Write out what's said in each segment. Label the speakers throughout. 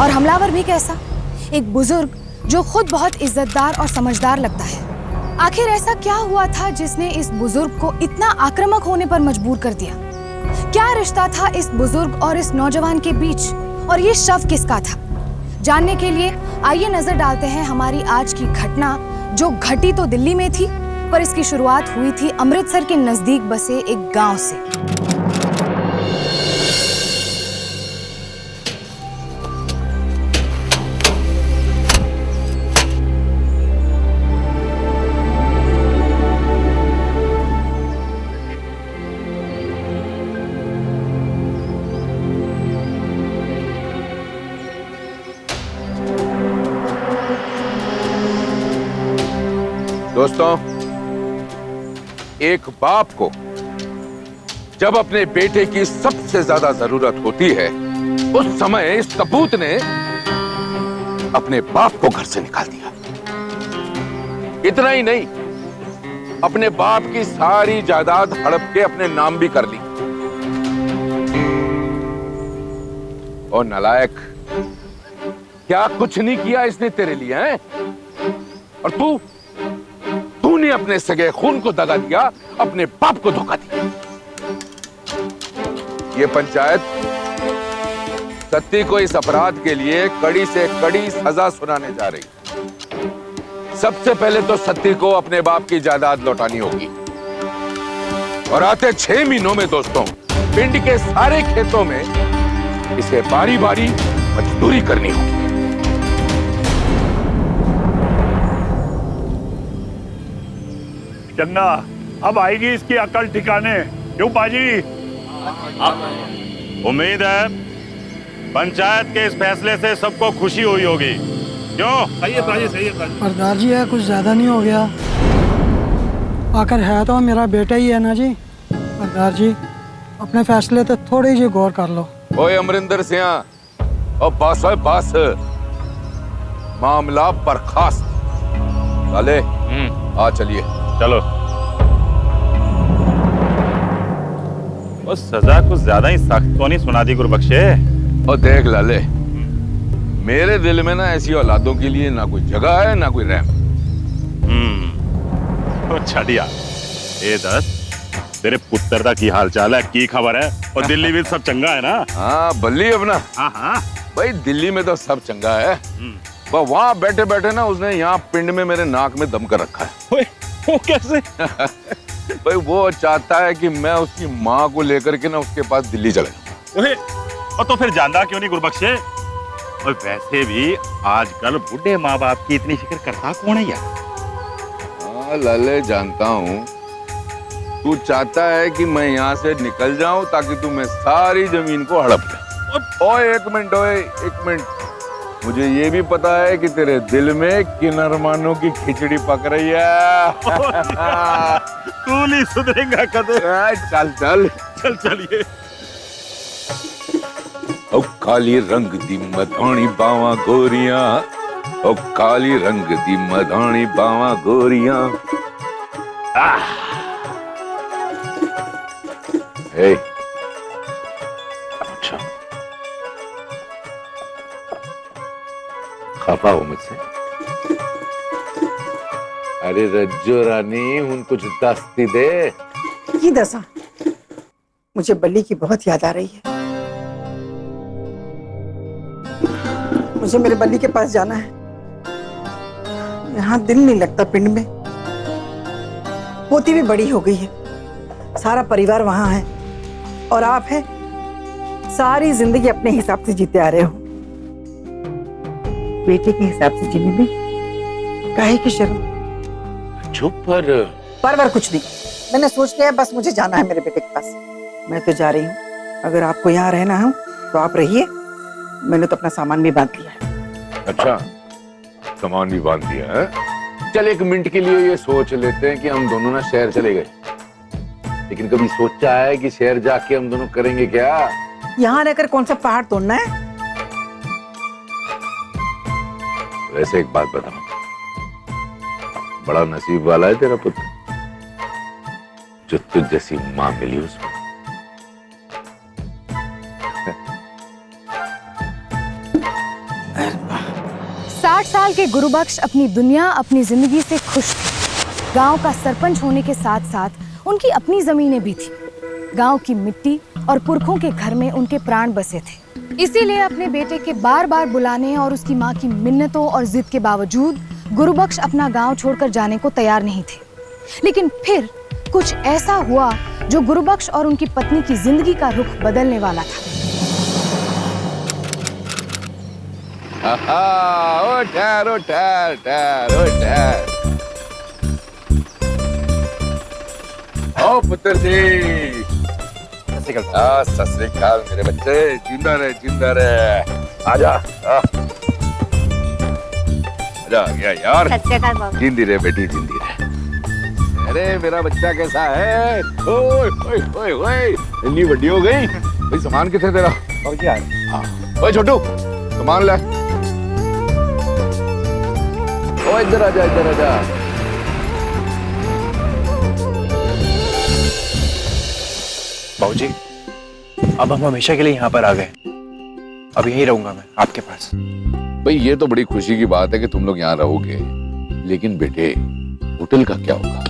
Speaker 1: और हमलावर भी कैसा, एक बुजुर्ग जो खुद बहुत इज्जतदार और समझदार लगता है। आखिर ऐसा क्या हुआ था जिसने इस बुजुर्ग को इतना आक्रामक होने पर मजबूर कर दिया? क्या रिश्ता था इस बुजुर्ग और इस नौजवान के बीच, और ये शव किसका था? जानने के लिए आइए नजर डालते हैं हमारी आज की घटना, जो घटी तो दिल्ली में थी, पर इसकी शुरुआत हुई थी अमृतसर के नजदीक बसे एक गांव से।
Speaker 2: दोस्तों, एक बाप को जब अपने बेटे की सबसे ज्यादा जरूरत होती है, उस समय इस कपूत ने अपने बाप को घर से निकाल दिया। इतना ही नहीं, अपने बाप की सारी जायदाद हड़प के अपने नाम भी कर ली। और नालायक, क्या कुछ नहीं किया इसने तेरे लिए है? और तूने अपने सगे खून को दगा दिया, अपने बाप को धोखा दिया। ये पंचायत सत्ती को इस अपराध के लिए कड़ी से कड़ी सजा सुनाने जा रही। सबसे पहले तो सत्ती को अपने बाप की जायदाद लौटानी होगी, और आते 6 महीनों में दोस्तों, पिंड के सारे खेतों में इसे बारी बारी मजदूरी करनी होगी।
Speaker 3: चंगा, अब आएगी इसकी अकल ठिकाने। क्यों पाजी?
Speaker 4: उम्मीद है पंचायत के इस फैसले से सबको खुशी हुई होगी। क्यों?
Speaker 3: सही है पाजी, सही है।
Speaker 5: सरदार जी, है कुछ ज्यादा नहीं हो गया? आखिर है तो मेरा बेटा ही है ना जी। सरदार जी, अपने फैसले तो थोड़ी जी गौर कर लो।
Speaker 2: ओए अमरिंदर सिंह, और बस मामला बर्खास्त। साले आ चलिए।
Speaker 4: चलो। और सजा कुछ ज्यादा ही सख्त तो नहीं सुना दी गुरबख्शे?
Speaker 2: और देख लाले, मेरे दिल में ना ऐसी औलादों के लिए ना कोई जगह है ना कोई रहम।
Speaker 4: तो छड़िया ए दस, तेरे पुत्र का की हाल चाल है, की खबर है? और दिल्ली में सब चंगा है ना?
Speaker 2: हाँ बल्ली अपना।
Speaker 4: हाँ
Speaker 2: भाई दिल्ली में तो सब चंगा है, पर वहाँ बैठे बैठे ना उसने यहाँ पिंड में मेरे नाक में दम कर रखा है।
Speaker 4: वो कैसे?
Speaker 2: भाई वो चाहता है कि मैं उसकी माँ को लेकर के ना उसके पास दिल्ली चले जाऊं।
Speaker 4: और तो फिर जानदा क्यों नहीं गुरबख्शे? और वैसे भी आजकल बुढ़े माँ बाप की इतनी फिक्र करता कौन है यार?
Speaker 2: हाँ लाले, जानता हूँ तू चाहता है कि मैं यहाँ से निकल जाऊं ताकि तू मैं सारी जमीन को हड़प ले। ओए एक मिनट, मुझे ये भी पता है कि तेरे दिल में किन्नरमानों की खिचड़ी पक रही है।
Speaker 4: तू नहीं सुधरेगा कदे।
Speaker 2: चल
Speaker 4: चलिए।
Speaker 2: ओ काली रंग दी मधानी बावा गोरियां, ओ काली रंग दी मधानी बावा गोरियां। हे अच्छा, खफा हो मुझसे? अरे रज्जो रानी, हुन कुछ दस्ती दे।
Speaker 6: ये दसा, मुझे बल्ली की बहुत याद आ रही है। मुझे मेरे बल्ली के पास जाना है। यहाँ दिल नहीं लगता पिंड में। पोती भी बड़ी हो गई है, सारा परिवार वहां है, और आप हैं सारी जिंदगी अपने हिसाब से जीते आ रहे हो। बेटे के हिसाब से जीने में काहे की शर्म?
Speaker 2: चुप। पर
Speaker 6: कुछ नहीं, मैंने सोच लिया, बस मुझे जाना है मेरे बेटे के पास। मैं तो जा रही हूँ। अगर आपको यहाँ रहना हो तो आप रहिए, मैंने तो अपना सामान भी बांध लिया है।
Speaker 2: अच्छा, सामान भी बांध दिया है? चल एक मिनट के लिए ये सोच लेते हैं कि हम दोनों ना शहर चले गए, लेकिन कभी सोचा है कि शहर जाके हम दोनों करेंगे क्या?
Speaker 6: यहाँ रहकर कौन सा पहाड़ तोड़ना है?
Speaker 2: वैसे एक बात बताऊं, बड़ा नसीब वाला है तेरा पुत्र। जो तुझ जैसी मां मिली उसमें।
Speaker 1: 60 साल के गुरुबख्श अपनी दुनिया, अपनी जिंदगी से खुश थे। गांव का सरपंच होने के साथ साथ उनकी अपनी जमीनें भी थी। गांव की मिट्टी और पुरखों के घर में उनके प्राण बसे थे। इसीलिए अपने बेटे के बार बार बुलाने और उसकी मां की मिन्नतों और जिद के बावजूद गुरुबख्श अपना गांव छोड़कर जाने को तैयार नहीं थे। लेकिन फिर कुछ ऐसा हुआ जो गुरुबख्श और उनकी पत्नी की जिंदगी का रुख बदलने वाला था।
Speaker 2: ओ ठहर, ओ ठहर, ठहर, ओ ठहर। ओ पुत्र जी, सत श्री अकाल मेरे बच्चे, जिंदा रहे, जिंदा रहे। आजा, आजा, आ गया यार। जिंदी रहे बेटी, जिंदी रहे। अरे मेरा बच्चा कैसा है? ओए ओए ओए ओए, इतनी बड़ी हो गई। भाई सामान किथे तेरा? हाँ, ओए छोटू, सामान ले। ओ इधर आजा, इधर आजा।
Speaker 7: बाबूजी, अब हम हमेशा के लिए यहाँ पर आ गए। अब यहीं रहूंगा मैं आपके पास।
Speaker 2: भाई ये तो बड़ी खुशी की बात है कि तुम लोग यहाँ रहोगे, लेकिन बेटे होटल का क्या होगा?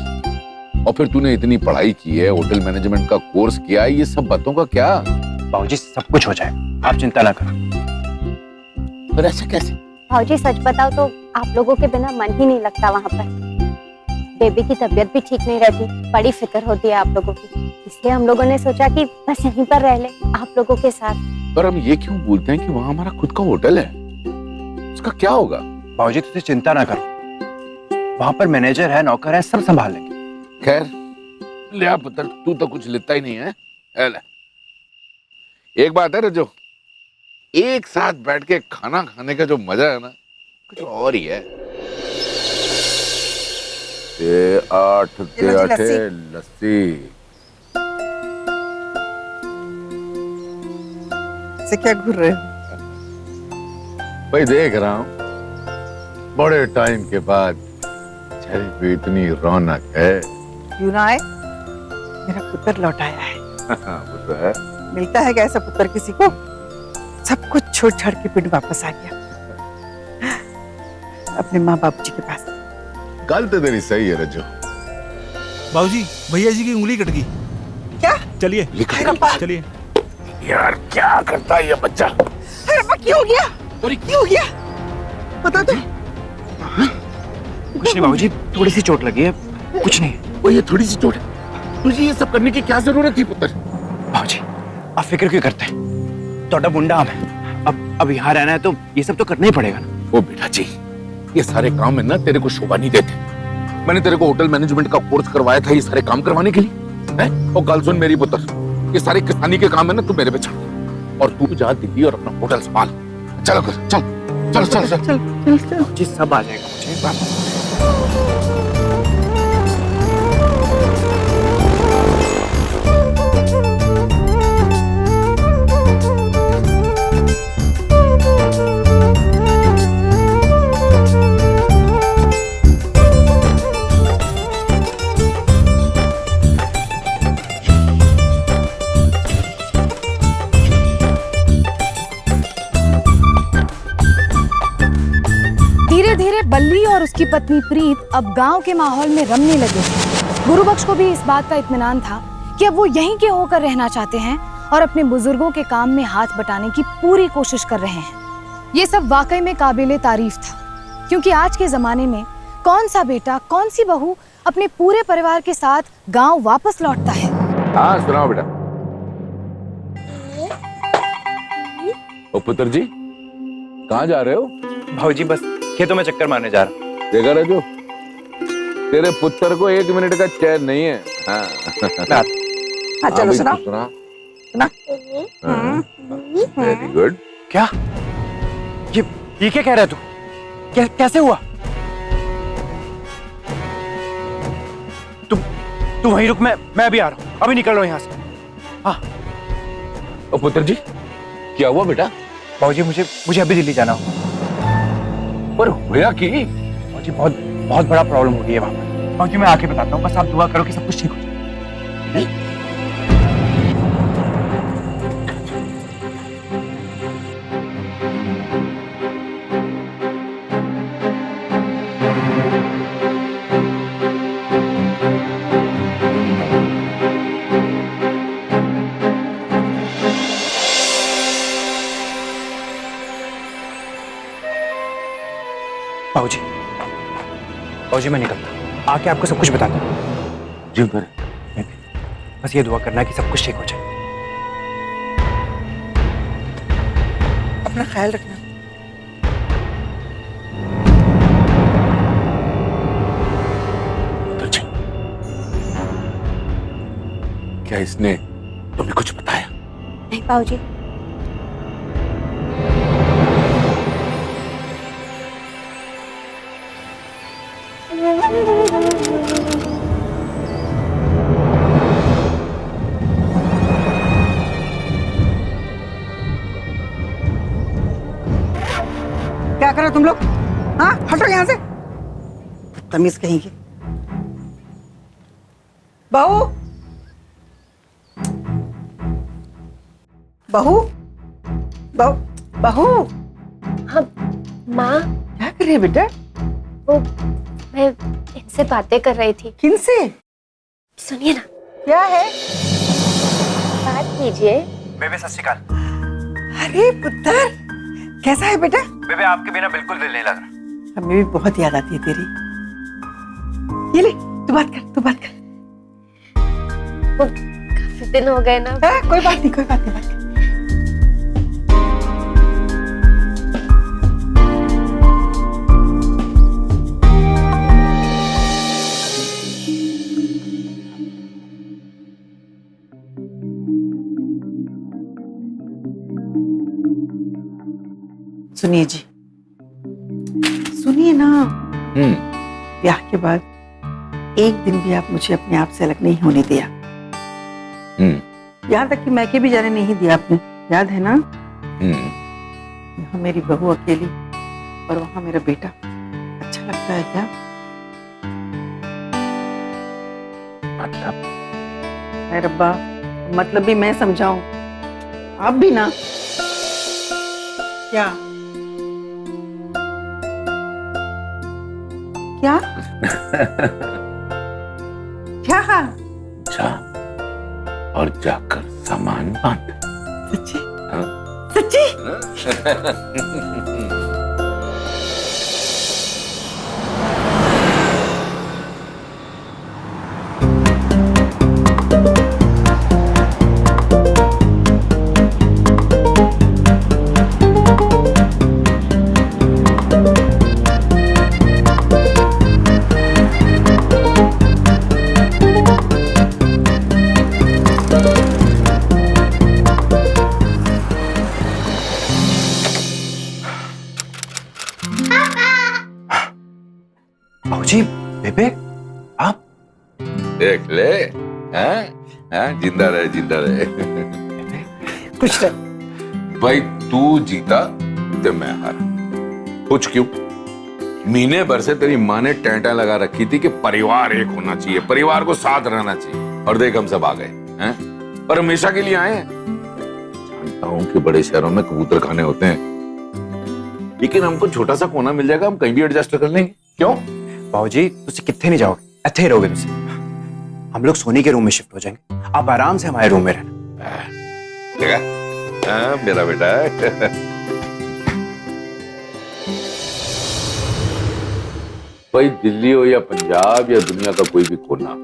Speaker 2: और फिर तूने इतनी पढ़ाई की है, होटल मैनेजमेंट का कोर्स किया है, ये सब बातों का क्या?
Speaker 7: बाबूजी सब कुछ हो जाए, आप चिंता ना करो।
Speaker 2: पर ऐसा कैसे?
Speaker 8: भाऊजी सच बताओ तो आप लोगों के बिना मन ही नहीं लगता वहाँ पर। बेबी की तबीयत भी ठीक नहीं रहती, बड़ी फिक्र होती है आप लोगों की। इसलिए हम लोगों ने सोचा कि बस यहीं पर रह ले आप लोगों के साथ।
Speaker 2: पर हम ये क्यों बोलते हैं कि वहाँ हमारा खुद का होटल है? उसका क्या होगा?
Speaker 7: बाबूजी तुझे चिंता ना करो, वहाँ पर मैनेजर है, नौकर है, सब संभाल लेंगे।
Speaker 2: खैर ले पुत्र, तू तो कुछ लेता ही नहीं है। एक बात है रजो, एक साथ बैठ के खाना खाने का जो मजा है ना, कुछ और ही है। ते आठ लस्सी
Speaker 6: से क्या घूर रहे हो?
Speaker 2: भाई देख रहा हूँ बड़े टाइम के बाद चेहरे पे इतनी रौनक है।
Speaker 6: क्यों ना आए? मेरा पुत्र लौट आया है।
Speaker 2: वो तो है।
Speaker 6: मिलता है क्या ऐसा पुत्र किसी को? सब कुछ छोड़ छाड़ के पिंड वापस आ गया अपने माँ बाप जी के पास।
Speaker 2: गल तो तेरी सही है रज्जू।
Speaker 9: बाबूजी, भैया जी की उंगली कट गई।
Speaker 6: क्या?
Speaker 9: चलिए चलिए।
Speaker 2: यार क्या करता है ये बच्चा?
Speaker 6: अरे अब्बा क्यों हो गया? क्यों हो गया? बता दो।
Speaker 7: कुछ नहीं बाबूजी, थोड़ी सी चोट लगी है, कुछ नहीं।
Speaker 2: वो ये थोड़ी सी चोट है, तुझे ये सब करने की क्या जरूरत थी पुत्र?
Speaker 7: बाबूजी आप फिक्र क्यों करते हैं? थोड़ा मुंडा है, अब यहाँ रहना है तो ये सब तो करना ही पड़ेगा ना।
Speaker 2: ओ बेटा जी, ये सारे काम है ना तेरे को शोभा नहीं देते। मैंने तेरे को होटल मैनेजमेंट का कोर्स करवाया था ये सारे काम करवाने के लिए, हैं? और कल सुन मेरी पुत्र, ये सारे किसानी के काम है ना, तू मेरे पे छोड़ और तू जा दिल्ली और अपना होटल संभाल। चलो कर, चल चल चल चल चल चल
Speaker 7: जी, सब आ जाएगा मुझे।
Speaker 1: धीरे धीरे बल्ली और उसकी पत्नी प्रीत अब गांव के माहौल में रमने लगे थे। गुरुबख्श को भी इस बात का इत्मीनान था कि अब वो यहीं के होकर रहना चाहते हैं और अपने बुजुर्गों के काम में हाथ बटाने की पूरी कोशिश कर रहे हैं। ये सब वाकई में काबिले तारीफ था, क्योंकि आज के जमाने में कौन सा बेटा, कौन सी बहू अपने पूरे परिवार के साथ गांव वापस लौटता है?
Speaker 2: हाँ सुनाओ बेटा। ओ पुत्र जी, कहाँ जा रहे हो?
Speaker 7: भाऊजी बस खेतों में चक्कर मारने जा रहा हूँ।
Speaker 2: देखा रजू, तेरे पुत्र को 1 मिनट का चैन नहीं है। हाँ
Speaker 6: हाँ चलो सुना।
Speaker 2: सुना। Very good.
Speaker 7: क्या? ये क्या कह रहा है तू? कैसे हुआ? तू वहीं रुक, मैं अभी आ रहा हूँ, अभी निकल रहा हूँ यहाँ से। हाँ।
Speaker 2: ओ पुत्र जी, क्या हुआ बेटा?
Speaker 7: बाबूजी मुझे अभी दिल्ली जाना होगा।
Speaker 2: पर हुआ की?
Speaker 7: बाबूजी बहुत बड़ा प्रॉब्लम हो गई है वहाँ पर। बाबूजी मैं आके बताता हूँ, बस आप दुआ करो कि सब कुछ ठीक हो जाए। बाबूजी, बाबूजी मैं निकलता, आके आपको सब कुछ बताता हूँ।
Speaker 2: जी कर।
Speaker 7: बस ये दुआ करना कि सब कुछ ठीक हो जाए।
Speaker 6: अपना ख्याल रखना।
Speaker 2: जी, क्या इसने तुम्हें कुछ बताया?
Speaker 8: नहीं बाबूजी।
Speaker 6: क्या कर रहे हो तुम लोग? हाँ, हटो यहाँ से। तमीज कहीं की। बहू, बहू, बहू, बहू,
Speaker 8: हाँ माँ,
Speaker 6: क्या कर रही है बेटा?
Speaker 8: वो मैं इनसे बातें कर रही थी।
Speaker 6: किनसे?
Speaker 8: सुनिए ना।
Speaker 6: क्या है?
Speaker 8: बात कीजिए।
Speaker 7: बेबे सत श्री अकाल।
Speaker 6: अरे पुत्र, कैसा है बेटा?
Speaker 7: बेबे आपके बिना बिल्कुल दिल नहीं लग रहा।
Speaker 6: हमें भी बहुत याद आती है तेरी। ये ले, तू बात कर, तू बात कर।
Speaker 8: वो काफी दिन हो गए ना।
Speaker 6: हाँ, कोई बात नहीं, कोई बात नहीं, बात कर। सुनिए जी, सुनिए ना। ब्याह के बाद एक दिन भी आप मुझे अपने आप से अलग नहीं होने दिया। यहाँ तक कि मैके भी जाने नहीं दिया आपने, याद है ना? यहाँ मेरी बहू अकेली और वहां मेरा बेटा। अच्छा लगता है क्या?
Speaker 2: मतलब?
Speaker 6: है रब्बा, मतलब भी मैं समझाऊं, आप भी ना। क्या क्या क्या?
Speaker 2: जा और जाकर सामान बांध।
Speaker 6: सच्ची?
Speaker 2: हाँ?
Speaker 6: सच्ची?
Speaker 7: बाबूजी, बेबे आप
Speaker 2: देख ले, हैं? हैं? जिंदा रहे, जिंदा रहे।
Speaker 6: कुछ नहीं।
Speaker 2: भाई तू जीता तो मैं हारा। कुछ क्यों? महीने भर से तेरी माँ ने टेंटा लगा रखी थी कि परिवार एक होना चाहिए, परिवार को साथ रहना चाहिए, और देख हम सब आ गए हैं, पर हमेशा के लिए आए हैं। जानता हूं कि बड़े शहरों में कबूतर खाने होते हैं, लेकिन हमको छोटा सा कोना मिल जाएगा, हम कहीं भी एडजस्ट कर लेंगे। क्यों?
Speaker 7: बाबूजी तुझसे कितने नहीं जाओगे, इत्थे ही रहोगे तुझसे। हम लोग सोनी के रूम में शिफ्ट हो जाएंगे, आप आराम से हमारे रूम में रहना।
Speaker 2: देखा? मेरा बेटा है। भाई दिल्ली हो या पंजाब या दुनिया का कोई भी कोना,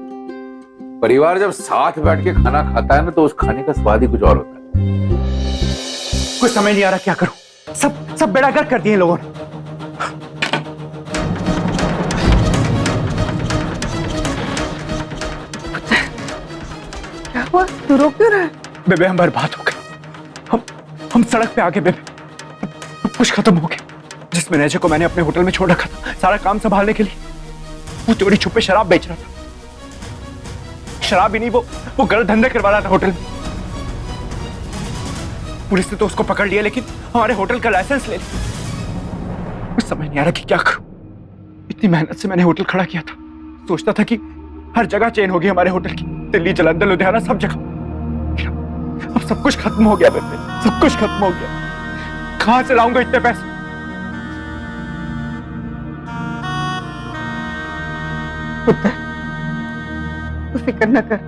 Speaker 2: परिवार जब साथ बैठ के खाना खाता है ना, तो उस खाने का स्वाद ही कुछ और होता है।
Speaker 7: कुछ समझ नहीं आ रहा क्या करूं, सब बेड़ागर्क कर दिए लोगों ने।
Speaker 6: क्या हुआ? तू रो क्यों रहा है?
Speaker 7: बेबे हम बर्बाद हो गए, हम सड़क पे आ गए बेबे, सब कुछ खत्म हो गया। जिस मैनेजर को मैंने अपने होटल में छोड़ रखा था सारा काम संभालने के लिए, वो चोरी छुपे शराब बेच रहा था। शराब ही नहीं, वो गलत धंधे करवा रहा था होटल में। पुलिस ने तो उसको पकड़ लिया, लेकिन हमारे होटल का लाइसेंस ले लिया। कुछ समझ नहीं आ रहा कि क्या करूं। इतनी मेहनत से मैंने होटल खड़ा किया था, सोचता था कि हर जगह चेन होगी हमारे होटल की। दिल्ली, जलंधर, लुधियाना, सब जगह। अब सब कुछ खत्म हो गया बेबे, सब कुछ खत्म हो गया। कहां से लाऊंगा इतने पैसे?
Speaker 6: पुत्र, तू फिक्र न कर,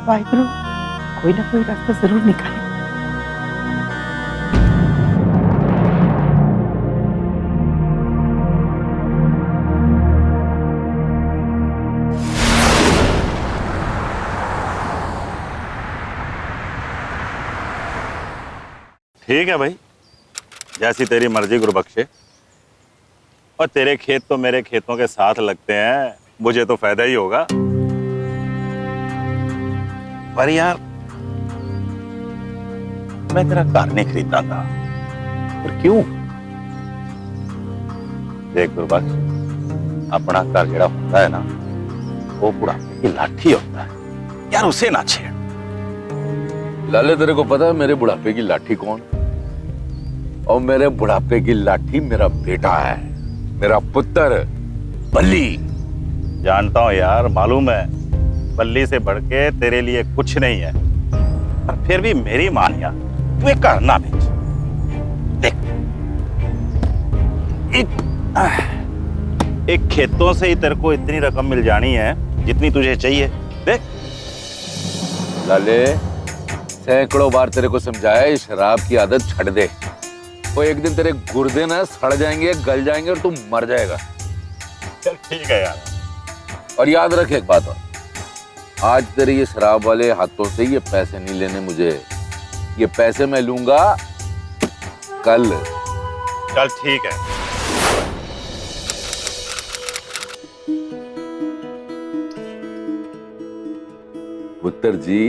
Speaker 6: वाहिगुरु कोई ना कोई रास्ता जरूर निकाले।
Speaker 4: ठीक है भाई, जैसी तेरी मर्जी गुरुबख्शे। और तेरे खेत तो मेरे खेतों के साथ लगते हैं, मुझे तो फायदा ही होगा। पर यार मैं तेरा कार नहीं खरीदना था। पर क्यों? देख गुरुबख्श, अपना कार जेड़ा होता है ना, वो बुढ़ापे की लाठी होता है यार, उसे ना छेड़।
Speaker 2: लाले, तेरे को पता है मेरे बुढ़ापे की लाठी कौन? और मेरे बुढ़ापे की लाठी मेरा बेटा है, मेरा पुत्र बल्ली।
Speaker 4: जानता हूं यार, मालूम है, बल्ली से बढ़ के तेरे लिए कुछ नहीं है। पर फिर भी मेरी मान यार, तू एक कार ना बेच। देख, एक खेतों से ही तेरे को इतनी रकम मिल जानी है जितनी तुझे चाहिए। देख
Speaker 2: लाले, सैकड़ों बार तेरे को समझाया, इस शराब की आदत छੱਡ दे। वो एक दिन तेरे गुर्दे ना सड़ जाएंगे, गल जाएंगे और तू मर जाएगा।
Speaker 4: चल ठीक है यार।
Speaker 2: और याद रख एक बात और, आज तेरे ये शराब वाले हाथों से ये पैसे नहीं लेने मुझे। ये पैसे मैं लूंगा कल।
Speaker 4: चल ठीक है।
Speaker 2: पुत्र जी,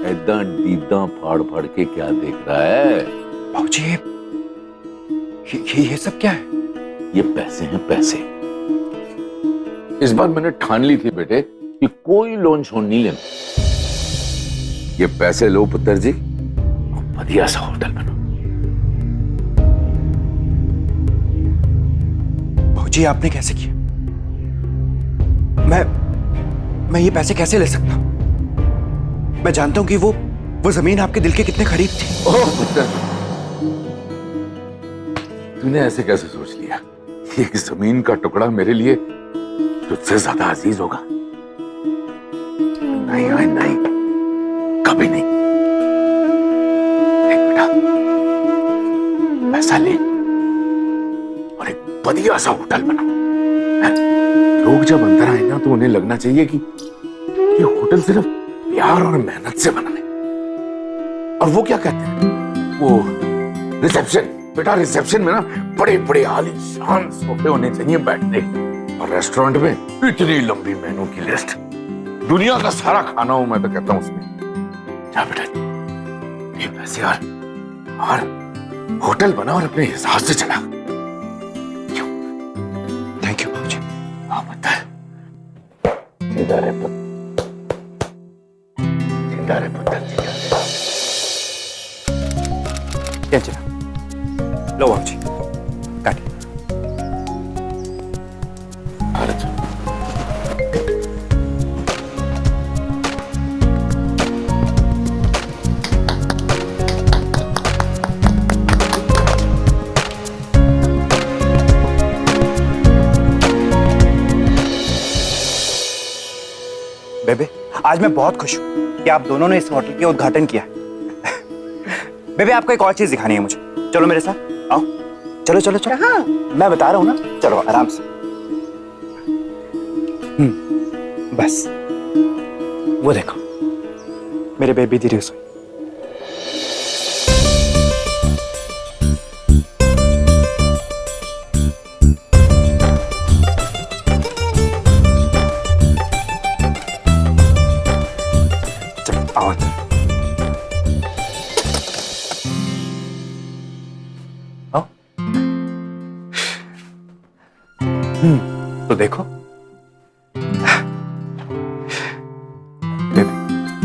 Speaker 2: ऐदा डीदा फाड़ फाड़ के क्या देख रहा है?
Speaker 7: बाबूजी, ये सब क्या है?
Speaker 2: ये पैसे हैं, पैसे। इस बार मैंने ठान ली थी बेटे कि कोई लोन शोन नहीं लेना। ये पैसे लो पुत्र जी, बढ़िया सा होटल बनो।
Speaker 7: बाबूजी, आपने कैसे किया? मैं ये पैसे कैसे ले सकता हूं? मैं जानता हूं कि वो जमीन आपके दिल के कितने करीब थी।
Speaker 2: ओह पुत्र, तूने ऐसे कैसे सोच लिया? एक जमीन का टुकड़ा मेरे लिए तुझसे ज्यादा अजीज होगा? नहीं नहीं नहीं, कभी नहीं। एक बेटा, पैसा ले और एक बढ़िया सा होटल बना। लोग जब अंदर आए ना, तो उन्हें लगना चाहिए कि ये होटल सिर्फ प्यार और मेहनत से बना है। और वो क्या कहते हैं, वो रिसेप्शन। बेटा, रिसेप्शन में ना बड़े बड़े आलीशान सोफे होने चाहिए बैठने के। और रेस्टोरेंट में इतनी लंबी मेनू की लिस्ट, दुनिया का सारा खाना हो मैं तो कहता हूं उसमें। जा बेटा, ये पैसे और होटल बना और अपने हिसाब से चला। क्यों?
Speaker 7: थैंक यू बाबूजी।
Speaker 2: हाँ बता, जिंदा रहे पुत्र, जिंदा रहे पुत्र, जिंदा रहे।
Speaker 7: क्या चला? लो बाबूजी, काटिए।
Speaker 2: अच्छा,
Speaker 7: बेबे, आज मैं बहुत खुश हूँ कि आप दोनों ने इस होटल के उद्घाटन किया। बेबे, आपको एक और चीज दिखानी है मुझे। चलो मेरे साथ, आओ। चलो चलो चलो।
Speaker 6: हाँ,
Speaker 7: मैं बता रहा हूँ ना, चलो आराम से। बस वो देखो, मेरे बेबी दी रसोई। चलो आओ अंदर। आओ। तो देखो बेबी,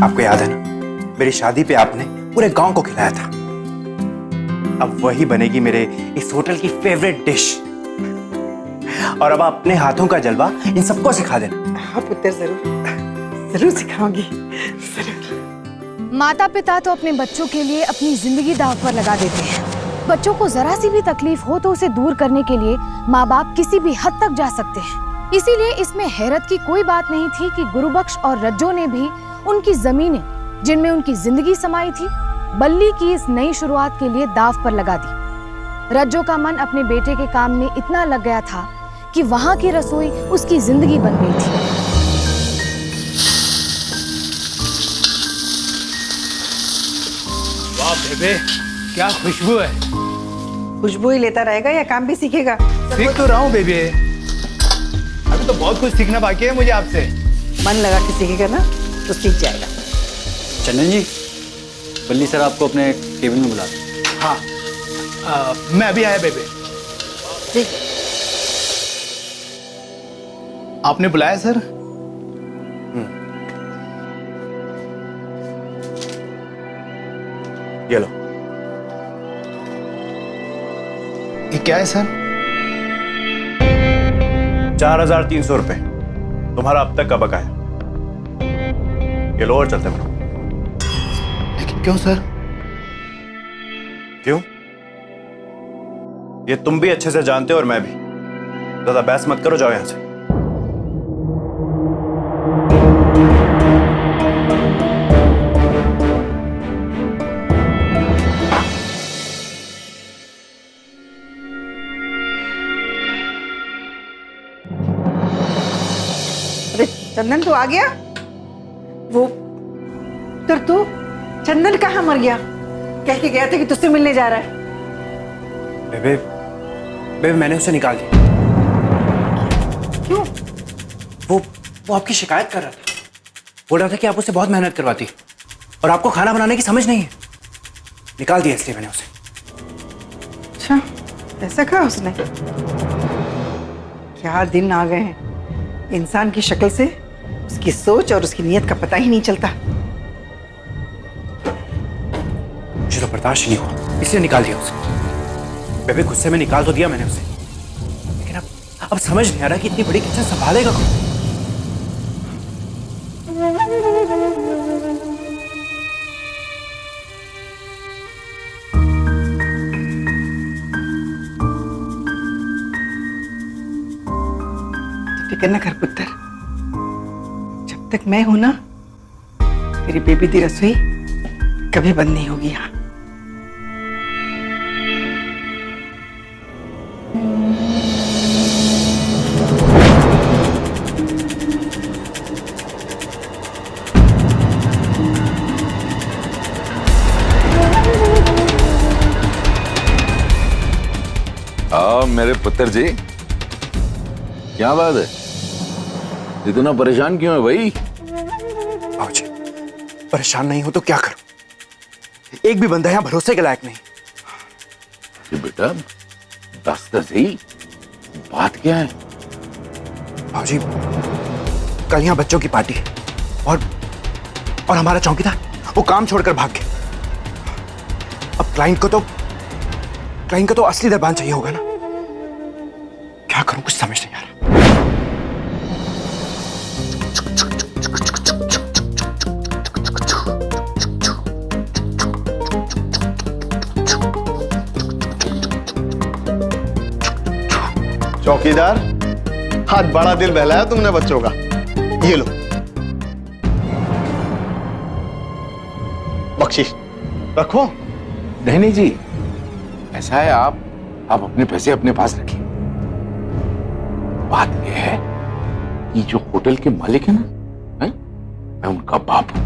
Speaker 7: आपको याद है ना, मेरी शादी पे आपने पूरे गांव को खिलाया था। अब वही बनेगी मेरे इस होटल की फेवरेट डिश। और अब अपने हाथों का जलवा इन सबको सिखा देना।
Speaker 6: हाँ पुत्र, जरूर जरूर सिखाऊंगी।
Speaker 1: माता पिता तो अपने बच्चों के लिए अपनी जिंदगी दांव पर लगा देते हैं। बच्चों को जरा सी भी तकलीफ हो तो उसे दूर करने के लिए माँ बाप किसी भी हद तक जा सकते हैं। इसीलिए इसमें हैरत की कोई बात नहीं थी कि गुरुबख्श और रज्जो ने भी उनकी जमीनें, जिनमें उनकी जिंदगी समाई थी, बल्ली की इस नई शुरुआत के लिए दाव पर लगा दी। रज्जो का मन अपने बेटे के काम में इतना लग गया था कि वहां की रसोई उसकी जिंदगी बन गई थी।
Speaker 9: वाह बेबे, क्या खुशबू है।
Speaker 6: खुशबू ही लेता रहेगा या काम भी सीखेगा?
Speaker 9: सीख तो रहा हूँ बेबे, अभी तो बहुत कुछ सीखना बाकी है मुझे आपसे।
Speaker 6: मन लगा के सीखेगा ना तो सीख जाएगा।
Speaker 10: चंदन जी, बल्ली सर आपको अपने केबिन में बुला रहे हैं।
Speaker 9: हाँ, मैं अभी आया बेबे।
Speaker 6: ठीक।
Speaker 9: आपने बुलाया सर?
Speaker 10: ये लो।
Speaker 9: ये क्या है सर?
Speaker 4: 4,300 रुपए तुम्हारा अब तक का बकाया। ये लो और चलते बनो।
Speaker 9: लेकिन क्यों सर?
Speaker 4: क्यों? ये तुम भी अच्छे से जानते हो और मैं भी। ज्यादा बहस मत करो, जाओ यहां से।
Speaker 6: अरे चंदन तू आ गया? वो तू चंदन कहाँ मर गया? कह के गया था कि तुझसे मिलने जा रहा है।
Speaker 7: बेबे, बेबे मैंने उसे निकाल दिया।
Speaker 6: क्यों?
Speaker 7: वो आपकी शिकायत कर रहा था। बोल रहा था कि आप उससे बहुत मेहनत करवाती और आपको खाना बनाने की समझ नहीं है। निकाल दिया इसलिए मैंने उसे।
Speaker 6: अच्छा, ऐसा कहा उसने? क्या दिन आ गए हैं। इंसान की शक्ल से उसकी सोच और उसकी नीयत का पता ही नहीं चलता।
Speaker 7: मुझे तो बर्दाश्त नहीं हुआ, इसलिए निकाल दिया उसे। बेबे, गुस्से में निकाल तो दिया मैंने उसे, लेकिन अब समझ नहीं आ रहा कि इतनी बड़ी किचन संभालेगा कौन।
Speaker 6: फिक्र न कर पुत्र, जब तक मैं हूं ना, तेरी बेबी दी रसोई कभी बंद नहीं होगी यहाँ।
Speaker 2: आओ मेरे पुत्र जी, क्या बात है? इतना परेशान क्यों है भाई?
Speaker 7: बाबूजी, परेशान नहीं हो तो क्या करूं? एक भी बंदा यहाँ भरोसे के लायक नहीं।
Speaker 2: ये बेटा, दस ही बात क्या है?
Speaker 7: बाबूजी, कल यहाँ बच्चों की पार्टी है और हमारा चौकीदार वो काम छोड़कर भाग गया। अब क्लाइंट को तो असली दरबान चाहिए होगा ना। क्या करूं, कुछ समझ नहीं आ रहा।
Speaker 10: चौकीदार, आज बड़ा दिल बहलाया तुमने बच्चों का। ये लो बख्शीश, रखो।
Speaker 2: नहीं जी, ऐसा है, आप अपने पैसे अपने पास रखिए। बात यह है कि जो होटल के मालिक है ना, मैं उनका बाप हूं।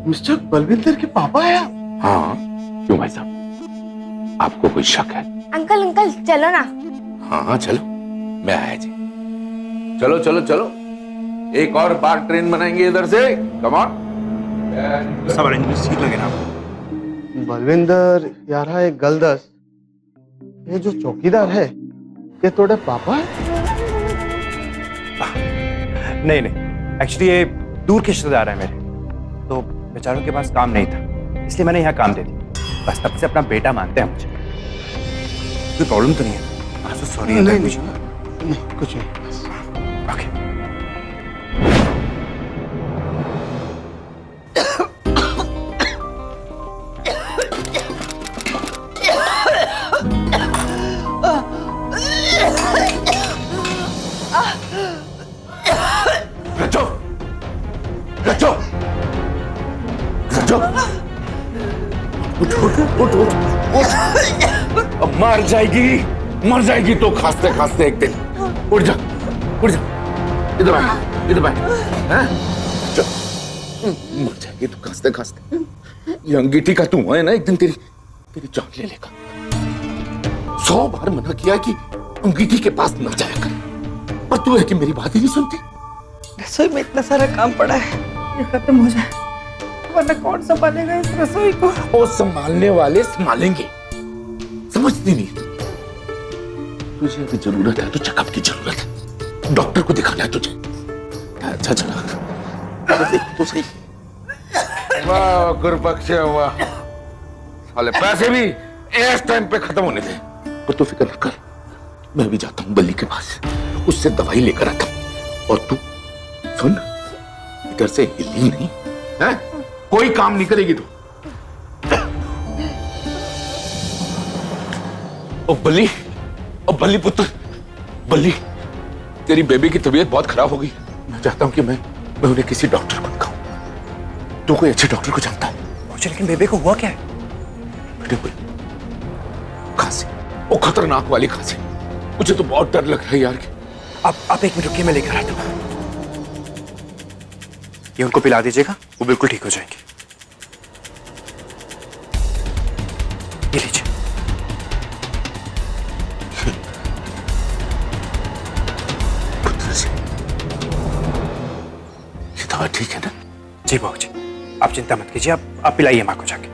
Speaker 10: मिस्टर बलविंदर के पापा है?
Speaker 2: हाँ, क्यों भाई साहब, आपको कोई शक है?
Speaker 8: अंकल अंकल चलो ना।
Speaker 2: हाँ चलो, मैं आया जी। चलो चलो चलो, एक और बार ट्रेन बनाएंगे इधर से। Come on.
Speaker 4: सब अरेंजमेंट ठीक लगे ना आपको?
Speaker 10: बलविंदर यार, एक गलदस, ये जो चौकीदार है ये तोड़े पापा है?
Speaker 7: नहीं, एक्चुअली ये दूर के रिश्तेदार है मेरे, तो बेचारों के पास काम नहीं था, इसलिए मैंने यहाँ काम दे दिया। बस तब से अपना बेटा मानते हैं मुझे। कोई प्रॉब्लम तो नहीं है? सॉरी।
Speaker 10: नहीं, कुछ नहीं।
Speaker 7: ओके।
Speaker 2: रचो रचो, उठ उठ उठ उठ उठ। अब मर जाएगी तो खांसते खांसते एक दिन। उठ जा उठ जा, इधर बैठ इधर बैठ। हैं? चल, मर जाएगी तो खांसते खांसते। ये अंगीठी का धुआं है ना, एक दिन तेरी तेरी जान ले लेगा। 100 बार मना किया कि अंगीठी के पास ना जाया कर, पर तू है कि मेरी बात ही नहीं सुनती।
Speaker 6: रसोई में इतना सारा काम पड़ा है, ये खत्म हो जाए वरना कौन संभालेगा इस रसोई को।
Speaker 2: वो संभालने वाले संभालेंगे, समझती नहीं। तुझे अभी जरूरत है तो चेकअप की जरूरत है, डॉक्टर को दिखाना है तुझे। अच्छा चला देख तो सही। वाह गुरुपक्ष वाह, साले पैसे भी इस टाइम पे खत्म होने थे। पर तू फिक्र न कर, मैं भी जाता हूँ बल्ली के पास, उससे दवाई लेकर आता हूँ। और तू सुन, इधर से हिली नहीं है, कोई काम नहीं करेगी तू। ओ बल्ली पुत्र, बल्ली तेरी बेबी की तबीयत बहुत खराब हो गई। मैं चाहता हूं कि मैं उन्हें किसी डॉक्टर को दिखाऊं। तू कोई अच्छे डॉक्टर को जानता है?
Speaker 7: मुझे लेकिन बेबे को हुआ क्या है?
Speaker 2: बेटे कोई खांसी, वो खतरनाक वाली खांसी। मुझे तो बहुत डर लग रहा है यार।
Speaker 7: आप एक मिनट रुकिए, मैं लेकर आता हूँ। ये उनको पिला दीजिएगा, वो बिल्कुल ठीक हो जाएंगे। ये लीजिए।
Speaker 2: ये दवा ठीक है ना?
Speaker 7: जी बहू जी, आप चिंता मत कीजिए, आप पिलाइए माँ को जाके।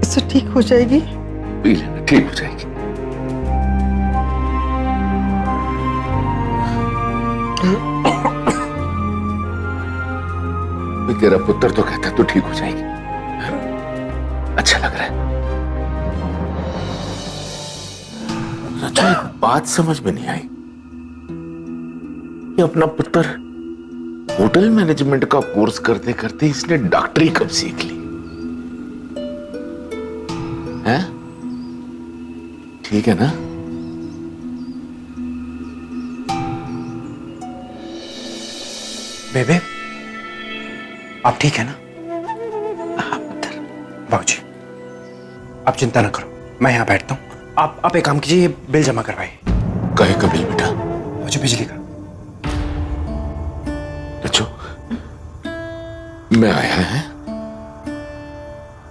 Speaker 6: इससे ठीक हो जाएगी?
Speaker 2: पी लेना, ठीक हो जाएगी। तेरा पुत्र तो कहता तू ठीक हो जाएगी। अच्छा लग रहा है। अच्छा एक बात समझ में नहीं आई, ये अपना पुत्र होटल मैनेजमेंट का कोर्स करते करते इसने डॉक्टरी कब सीख ली है? ठीक है ना?
Speaker 7: बेबे आप ठीक है ना?
Speaker 6: हाँ पुत्र।
Speaker 7: बाबूजी आप चिंता ना करो, मैं यहाँ बैठता हूँ। आप एक काम कीजिए, ये बिल जमा करवाइए।
Speaker 2: कहे का बिल बेटा?
Speaker 7: मुझे बिजली का।
Speaker 2: अच्छा मैं आया है,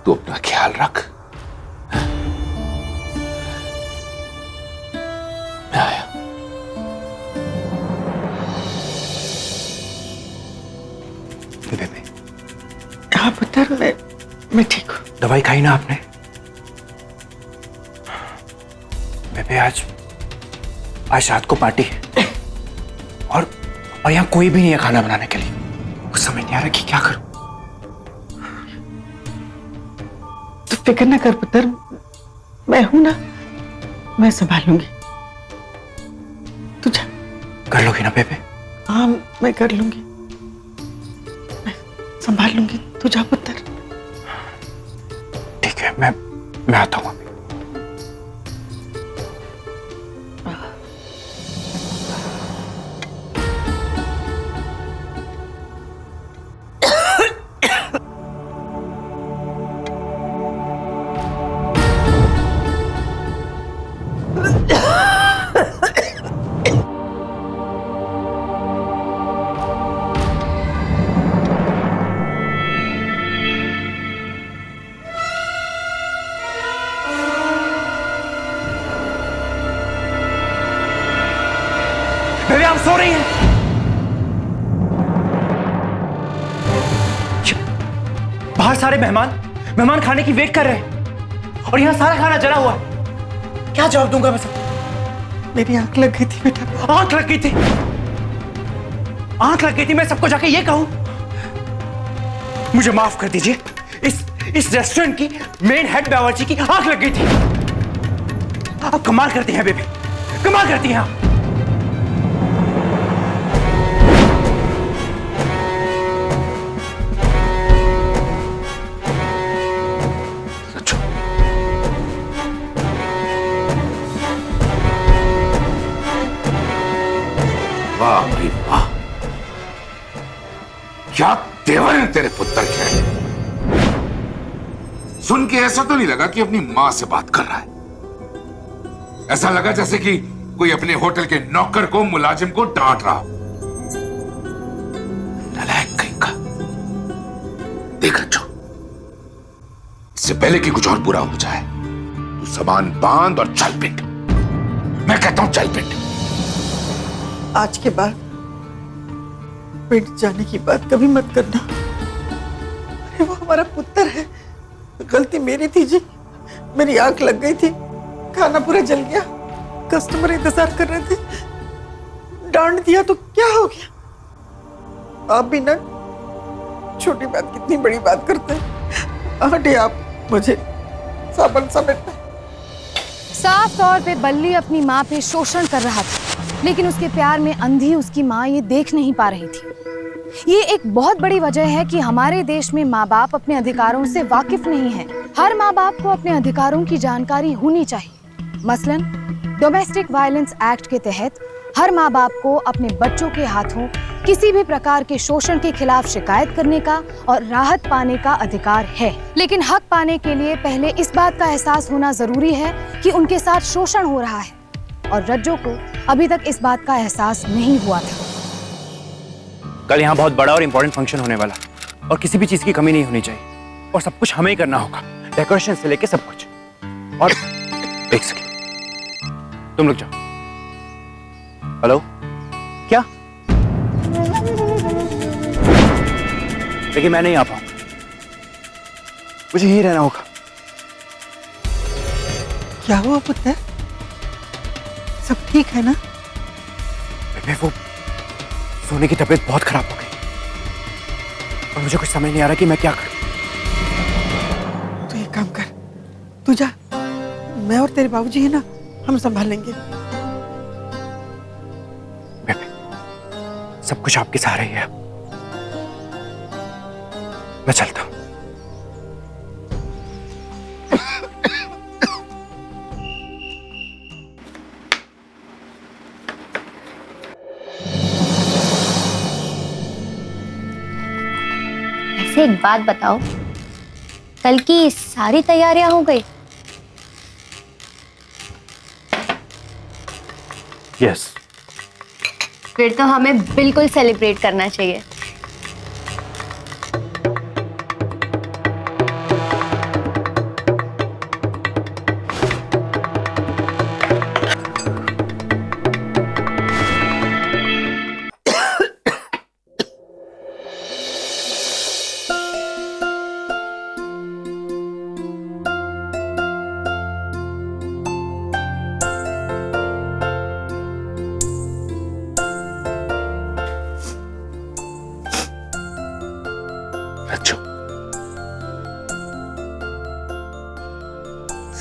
Speaker 2: तू अपना ख्याल रख। मैं आया।
Speaker 7: बेबे
Speaker 6: हाँ पुत्र, मैं ठीक हूँ।
Speaker 7: दवाई खाई ना आपने? बेबे आज रात को पार्टी है और यहाँ कोई भी नहीं है खाना बनाने के लिए। कुछ समझ नहीं आ रहा कि क्या करूं।
Speaker 6: तू फिक्र ना कर पुत्र, मैं हूं ना, मैं संभालूंगी। तू जा।
Speaker 7: कर लोगी ना बेबे?
Speaker 6: हाँ मैं कर लूंगी, मैं संभाल लूंगी। तू जा पुत्र।
Speaker 7: ठीक है, मैं आता हूँ अभी। बेबे आप सो रही हैं? बाहर सारे मेहमान खाने की वेट कर रहे हैं और यहाँ सारा खाना जला हुआ है। क्या जवाब दूंगा मैं सबको?
Speaker 6: मेरी आंख लग गई थी बेटा।
Speaker 7: आंख लग गई थी? आंख लग गई थी? मैं सबको जाके ये कहूं? मुझे माफ कर दीजिए, इस रेस्टोरेंट की मेन हेड बावर्ची की आंख लग गई थी। आप कमाल करती हैं बेबी, कमाल करती हैं आप।
Speaker 2: क्या तेवर है तेरे पुत्र के। सुन के ऐसा तो नहीं लगा कि अपनी मां से बात कर रहा है। ऐसा लगा जैसे कि कोई अपने होटल के नौकर को, मुलाजिम को डांट रहा हो। नालायक कहीं का। देख रज्जू, इससे पहले कि कुछ और बुरा हो जाए तू सामान बांध और चल पिट। मैं कहता हूं चल पिट।
Speaker 6: आज के बाद पिट जाने की बात कभी मत करना। अरे वो हमारा पुत्र है, गलती मेरी थी जी। मेरी आंख लग गई थी, खाना पूरा जल गया, कस्टमर इंतजार कर रहे थे, डांट दिया तो क्या हो गया। आप भी ना छोटी बात कितनी बड़ी बात करते हैं। हटे आप, मुझे साबन समेटना।
Speaker 1: साफ तौर पे बल्ली अपनी माँ पे शोषण कर रहा था, लेकिन उसके प्यार में अंधी उसकी माँ ये देख नहीं पा रही थी। ये एक बहुत बड़ी वजह है कि हमारे देश में माँ बाप अपने अधिकारों से वाकिफ नहीं है। हर माँ बाप को अपने अधिकारों की जानकारी होनी चाहिए। मसलन डोमेस्टिक वायलेंस एक्ट के तहत हर माँ बाप को अपने बच्चों के हाथों किसी भी प्रकार के शोषण के खिलाफ शिकायत करने का और राहत पाने का अधिकार है। लेकिन हक पाने के लिए पहले इस बात का एहसास होना जरूरी है कि उनके साथ शोषण हो रहा है, और रज्जो को अभी तक इस बात का एहसास नहीं हुआ था।
Speaker 7: कल यहाँ बहुत बड़ा और इंपॉर्टेंट फंक्शन होने वाला, और किसी भी चीज की कमी नहीं होनी चाहिए, और सब कुछ हमें ही करना होगा, डेकोरेशन से लेके सब कुछ। और एक सेकंड, तुम लोग जाओ। हेलो, क्या? लेकिन मैं नहीं आ पाऊंगा, मुझे यहीं रहना होगा।
Speaker 6: क्या हुआ पुत्र? सब ठीक है ना?
Speaker 7: बेबे, वो सोने की तबीयत बहुत खराब हो गई, और मुझे कुछ समझ नहीं आ रहा कि मैं क्या करूं।
Speaker 6: तो एक काम कर, तू जा, मैं और तेरे बाबूजी है ना, हम संभालेंगे।
Speaker 7: बेबे, सब कुछ आपके सहारे ही है। मैं चलता हूं।
Speaker 8: वैसे एक बात बताओ, कल की सारी तैयारियां हो गई?
Speaker 7: यस।
Speaker 8: फिर तो हमें बिल्कुल सेलिब्रेट करना चाहिए।
Speaker 2: रज्जू,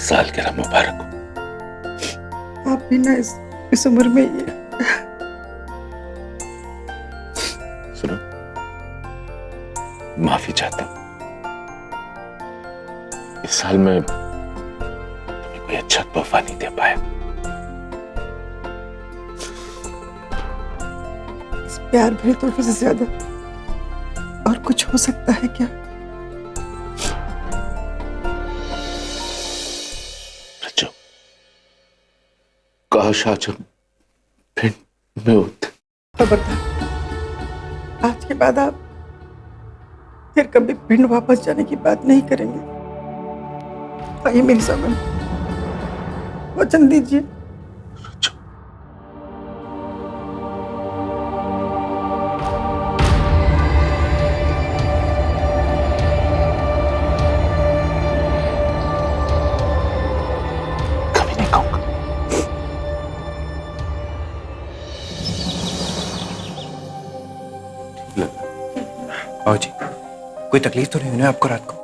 Speaker 2: सालगिरह मुबारक हो।
Speaker 6: आप भी ना इस उम्र में ये
Speaker 2: सुनो, माफी चाहता हूं। इस साल में तुम्हें कोई अच्छा तोहफा नहीं दे पाया।
Speaker 6: इस प्यार भरे तोहफे से ज्यादा और कुछ हो सकता है क्या?
Speaker 2: रज्जू, काश आज हम फिर में होते।
Speaker 6: खबरदार, आज के बाद आप फिर कभी पिंड वापस जाने की बात नहीं करेंगे। आइए मेरे सामने, वचन दीजिए।
Speaker 2: रज्जू, कभी नहीं कहूंगा।
Speaker 7: बाबू जी, कोई तकलीफ तो नहीं हुई ना आपको रात को?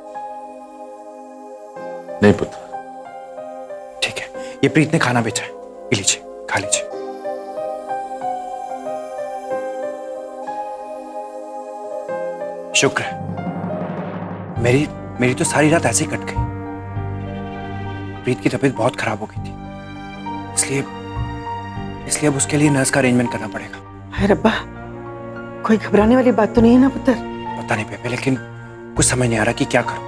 Speaker 2: नहीं पुत्र।
Speaker 7: ठीक है, ये प्रीत ने खाना बेचा है, पी लीजिए, खा लीजिए। शुक्र है, मेरी तो सारी रात ऐसे ही कट गई। प्रीत की तबीयत बहुत खराब हो गई थी, इसलिए अब उसके लिए नर्स का अरेंजमेंट करना पड़ेगा।
Speaker 6: हाय रब्बा, कोई घबराने वाली बात तो नहीं है ना पुत्र?
Speaker 7: पता नहीं बेबे, लेकिन कुछ समझ नहीं आ रहा कि क्या करूं।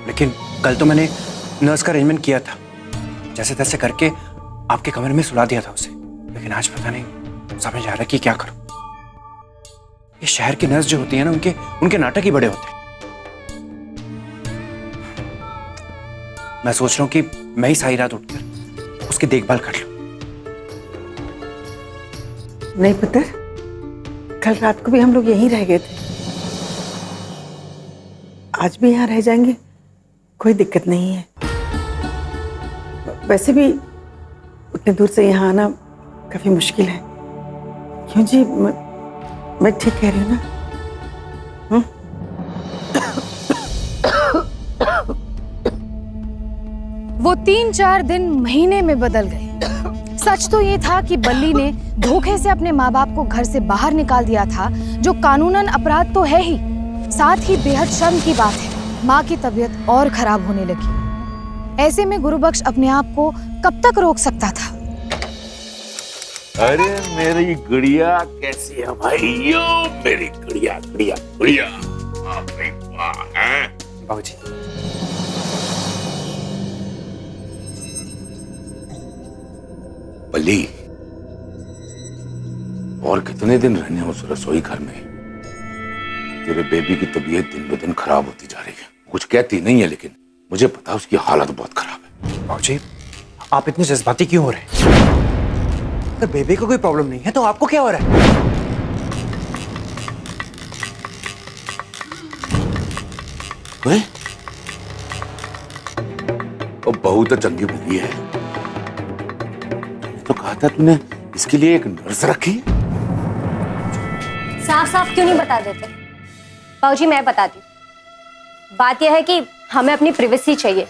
Speaker 7: लेकिन कल तो मैंने नर्स का अरेंजमेंट किया था, जैसे तैसे करके आपके कमरे में सुला दिया था उसे। लेकिन आज पता नहीं समझ आ रहा कि क्या करूं। ये शहर की नर्स जो होती है ना, उनके नाटक ही बड़े होते हैं। मैं सोच रहा हूं कि मैं ही सारी रात उठकर उसकी देखभाल कर लूं।
Speaker 6: नहीं पुत्र, कल रात को भी हम लोग यहीं रह गए थे, आज भी यहाँ रह जाएंगे, कोई दिक्कत नहीं है। वैसे भी उतने दूर से यहाँ आना काफी मुश्किल है। क्यों जी, मैं ठीक कह रही हूँ ना?
Speaker 1: वो 3-4 दिन महीने में बदल गए। सच तो ये था कि बल्ली ने धोखे से अपने माँ बाप को घर से बाहर निकाल दिया था, जो कानूनन अपराध तो है ही, साथ ही बेहद शर्म की बात है। माँ की तबीयत और खराब होने लगी। ऐसे में गुरुबख्श अपने आप को कब तक रोक सकता था?
Speaker 2: अरे मेरी गुड़िया कैसी है भाई? मेरी गुड़िया गुड़िया गुड़िया, वाह भाई वाह।
Speaker 7: बाबूजी,
Speaker 2: बल्ली, और कितने दिन रहने उस रसोई घर में? तेरे बेबी की तबीयत दिन ब दिन खराब होती जा रही है। कुछ कहती नहीं है, लेकिन मुझे पता है उसकी हालत बहुत खराब है।
Speaker 7: बाबूजी, आप इतने जज्बाती क्यों हो रहे हैं? अगर बेबी को कोई प्रॉब्लम नहीं है तो आपको क्या हो रहा है?
Speaker 2: ओए, वो बहू तो चंगी बल्ली है। तो कहा था तूने इसके लिए एक नर्स रखी है।
Speaker 8: साफ साफ क्यों नहीं बता देते? बाबूजी मैं बताती हूँ। बात यह है कि हमें अपनी प्राइवेसी चाहिए।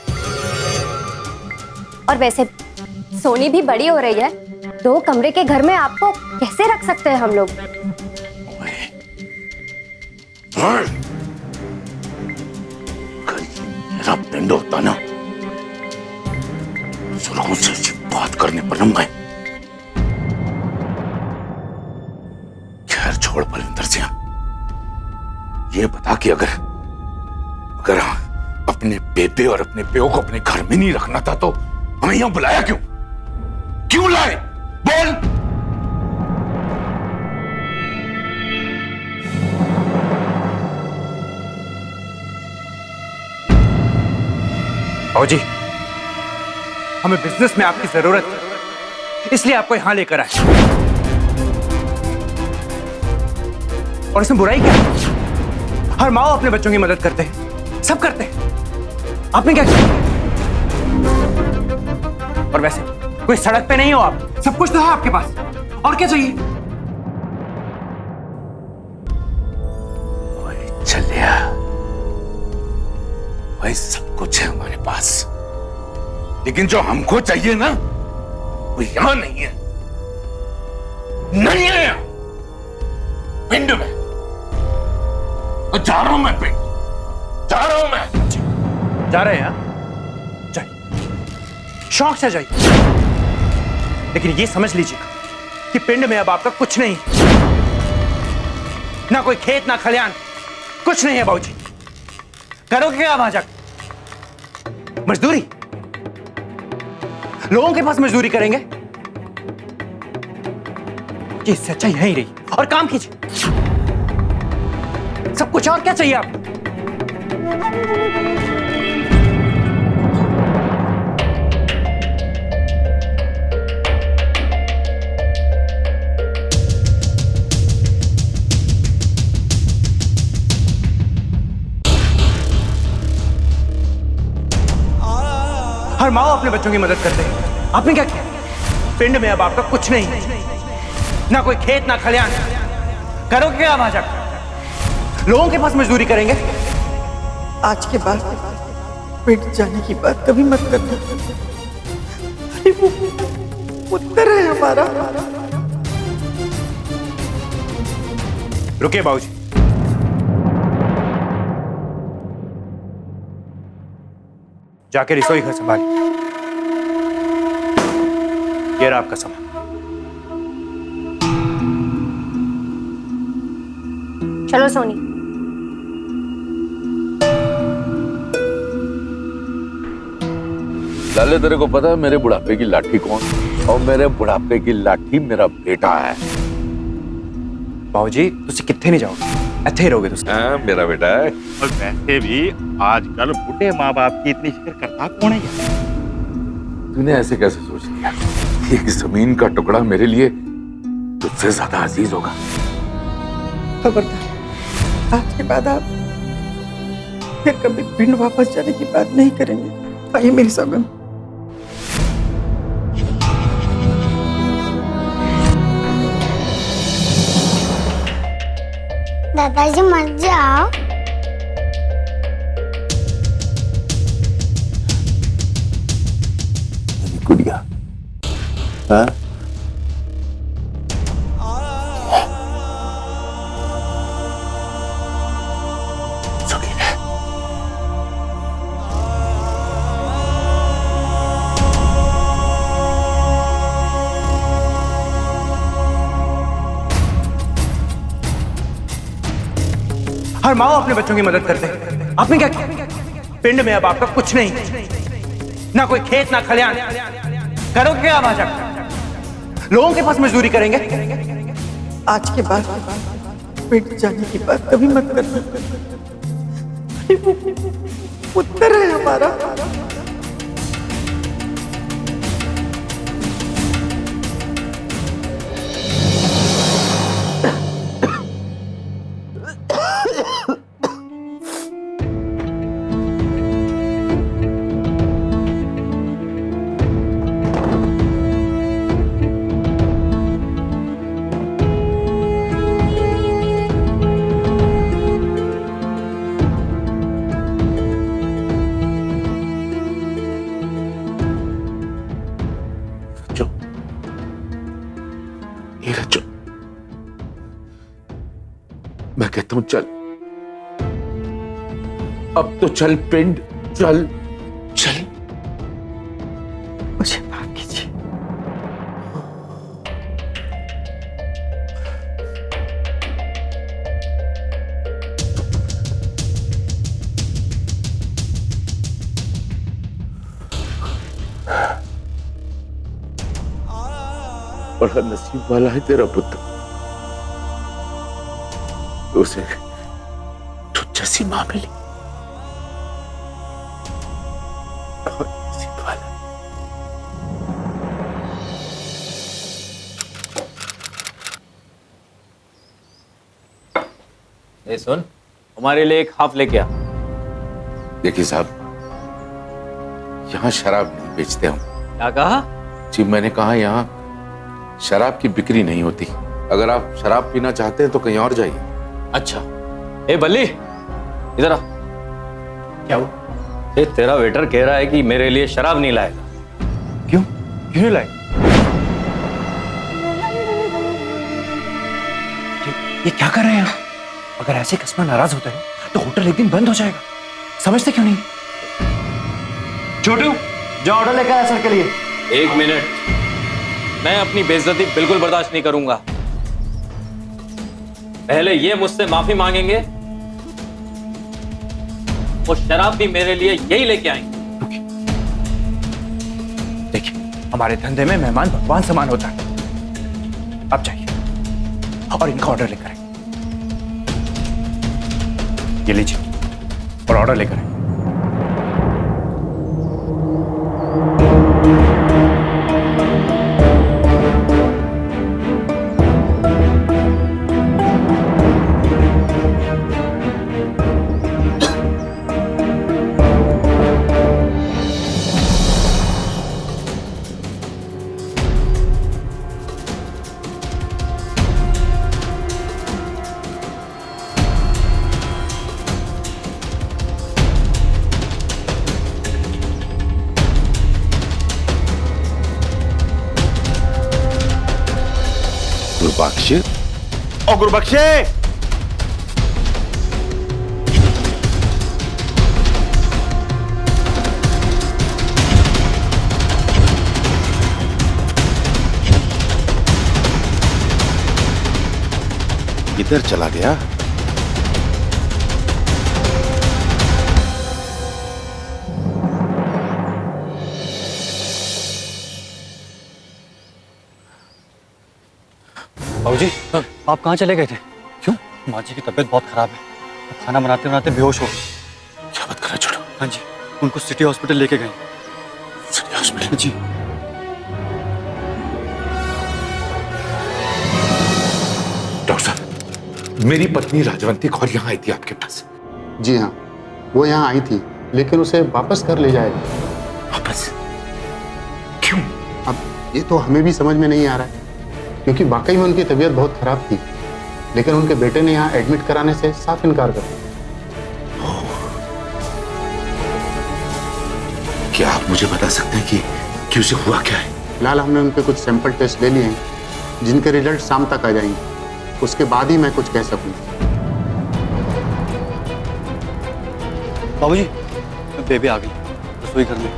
Speaker 8: और वैसे सोनी भी बड़ी हो रही है, 2 कमरे के घर में आपको कैसे रख सकते हैं हम लोग?
Speaker 2: मेरा पिंड होता ना, सुरहों से बात करने पर ना मैं। खैर छोड़ बलविंदर सिंह, ये बता कि अगर अपने बेबे और अपने प्यो को अपने घर में नहीं रखना था तो हमें यहां बुलाया क्यों? क्यों लाए? बोल।
Speaker 7: बाबूजी, हमें बिजनेस में आपकी जरूरत है, इसलिए आपको यहां लेकर आए। और इसमें बुराई क्या है? हर माँ अपने बच्चों की मदद करते हैं, सब करते हैं। आपने क्या किया? और वैसे कोई सड़क पे नहीं हो आप, सब कुछ तो है आपके पास, और क्या चाहिए?
Speaker 2: वही चलिया, वही सब कुछ है हमारे पास, लेकिन जो हमको चाहिए ना वो यहां नहीं है। नहीं है यहां, पिंड में। और जा रहा हूं मैं पिंड, जा रहा हूं मैं।
Speaker 7: जा रहे हैं? जाइए, शौक से जाइए, लेकिन ये समझ लीजिएगा कि पिंड में अब आपका कुछ नहीं, ना कोई खेत ना खलियान, कुछ नहीं है। बाबूजी, करोगे क्या वहां जाकर? मजदूरी? लोगों के पास मजदूरी करेंगे? इससे अच्छा यहीं रही और काम कीजिए, सब कुछ। और क्या चाहिए आपको? हर माँ अपने बच्चों की मदद करते हैं, आपने क्या किया? पिंड में अब आपका कुछ नहीं, ना कोई खेत ना खलियान, करोगे क्या वहां जाकर? लोगों के पास मजदूरी करेंगे?
Speaker 6: आज के बाद पिंड जाने की बात कभी मत करना। अरे वो पुत्र है हमारा।
Speaker 7: रुकिए बाबूजी, जाके रसोई घर संभालिए। ये रहा आपका सामान।
Speaker 8: चलो सोनी,
Speaker 2: लाले तेरे को पता है मेरे बुढ़ापे की लाठी कौन? और मेरे बुढ़ापे की लाठी मेरा बेटा है।
Speaker 7: बाबूजी तुसी कितने नहीं जाओगे, ਇੱਥੇ ही रहोगे तुसी।
Speaker 2: हाँ, मेरा बेटा है।
Speaker 4: और वैसे भी आजकल बूढ़े माँ बाप की इतनी फिक्र करता कौन है यार?
Speaker 2: तूने ऐसे कैसे सोच लिया? एक जमीन का टुकड़ा मेरे लिए तुझसे ज्यादा अजीज होगा।
Speaker 6: खबरदार, आज के बाद आप फिर कभी पिंड वापस जाने की बात नहीं करेंगे। आइए मेरी सौगंध।
Speaker 11: दादाजी मत जाओ।
Speaker 2: गुड़िया, हाँ? सुखी है।
Speaker 7: हर माँ अपने बच्चों की मदद करते हैं, आपने क्या किया? पिंड में अब आपका कुछ नहीं, ना कोई खेत ना खलियान, करोगे क्या आप आकर? लोगों के पास मजदूरी करेंगे?
Speaker 6: आज के बाद पिंड जाने की बात कभी मत करना। अरे वो पुत्र है हमारा।
Speaker 2: मैं कहता हूं चल, अब तो चल पिंड, चल चल।
Speaker 6: मुझे माफ कीजिए।
Speaker 2: बड़ा नसीब वाला है तेरा पुत्र, उसे तुझ जैसी मां मिली। नसीब वाला।
Speaker 12: ए सुन, हमारे लिए एक हाफ लेके आ।
Speaker 2: देखिए साहब, यहाँ शराब नहीं बेचते हम।
Speaker 12: क्या कहा?
Speaker 2: जी मैंने कहा यहाँ शराब की बिक्री नहीं होती। अगर आप शराब पीना चाहते हैं तो कहीं और जाइए।
Speaker 12: अच्छा, ए बल्ली इधर आ।
Speaker 7: क्या हुआ?
Speaker 12: ए तेरा वेटर कह रहा है कि मेरे लिए शराब नहीं लाएगा।
Speaker 7: क्यों क्यों नहीं लाएगा? ये क्या कर रहे हैं आप? अगर ऐसे कस्टमर नाराज होता है तो होटल एक दिन बंद हो जाएगा। समझते क्यों नहीं? छोटू, जाओ ऑर्डर लेकर आया सर के लिए।
Speaker 12: एक मिनट, मैं अपनी बेइज्जती बिल्कुल बर्दाश्त नहीं करूंगा। पहले ये मुझसे माफी मांगेंगे, वो शराब भी मेरे लिए यही लेके आएंगे।
Speaker 7: देखिए, हमारे धंधे में मेहमान भगवान समान होता है। अब जाइए और इनका ऑर्डर लेकर आए। ये लीजिए और ऑर्डर लेकर आए।
Speaker 2: गुरुबख्शे,
Speaker 4: ओ गुरुबख्शे,
Speaker 2: किधर चला गया?
Speaker 7: आप कहाँ चले गए थे? क्यों? माँ जी की तबीयत बहुत खराब है, वो खाना बनाते बनाते बेहोश हो गए।
Speaker 2: क्या बात कर रहा है छोटू?
Speaker 7: हाँ जी, उनको सिटी हॉस्पिटल लेके गए।
Speaker 2: City hospital?
Speaker 7: जी।
Speaker 2: डॉक्टर साहब, मेरी पत्नी राजवंती कौर यहाँ आई थी आपके पास?
Speaker 10: जी हाँ, वो यहाँ आई थी, लेकिन उसे वापस कर ले जाएगा।
Speaker 2: वापस? क्यों?
Speaker 10: अब ये तो हमें भी समझ में नहीं आ रहा है, क्योंकि वाकई में उनकी तबीयत बहुत खराब थी, लेकिन उनके बेटे ने यहाँ एडमिट कराने से साफ इनकार कर दिया।
Speaker 2: क्या आप मुझे बता सकते हैं कि उसे हुआ क्या है?
Speaker 10: फिलहाल हमने उनके कुछ सैंपल टेस्ट ले लिए हैं, जिनके रिजल्ट शाम तक आ जाएंगे। उसके बाद ही मैं कुछ कह सकूंगा।
Speaker 7: बाबूजी, बेबी आ गई रसोई घर में।